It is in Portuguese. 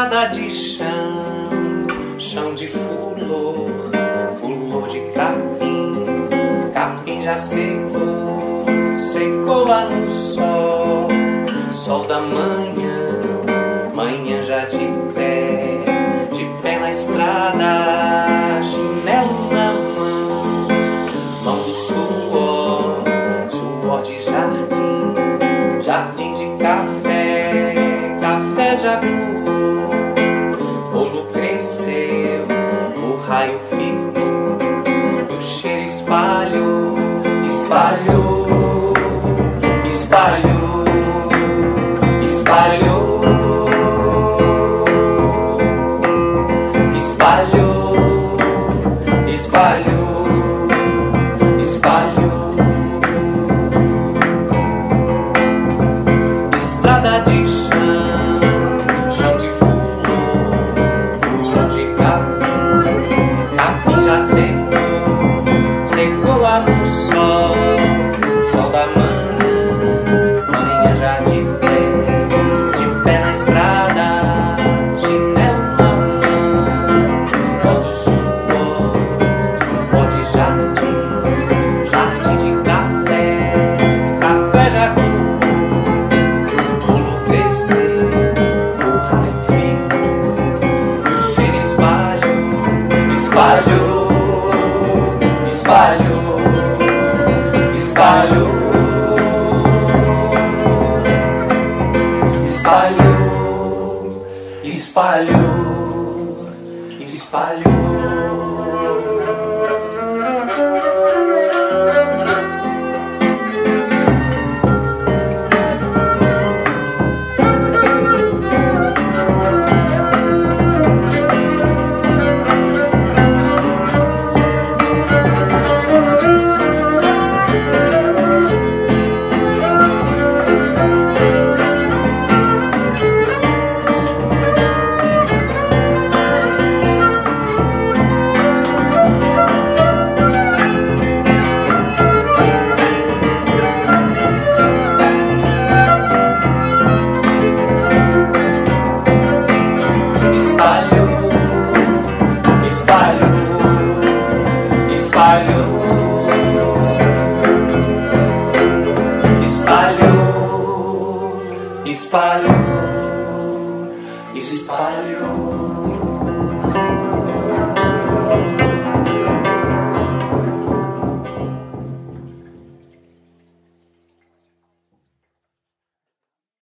estrada de chão, chão de fulor, fulor de capim, capim já secou, secou lá no sol, sol da manhã, manhã já de pé na estrada, chinelo na mão, mão do suor, suor de jardim, jardim de café, café já coou, bolo cresceu, o raio ficou, o cheiro espalhou, espalhou, espalhou, espalhou, espalhou, espalhou, espalhou. Estrada de chão, chão de fulor, fulor de capim, capim já secou, secou lá no sol, sol da manhã, manhã já de pé na estrada, chinelo na mão, todo suor, suor de jardim, jardim de café, café já coou, bolo cresceu, o raio ficou, e o cheiro espalhou, espalhou, espalhou, espalhou, espalhou, espalhou, espalhou. Espalhou, espalhou, espalhou.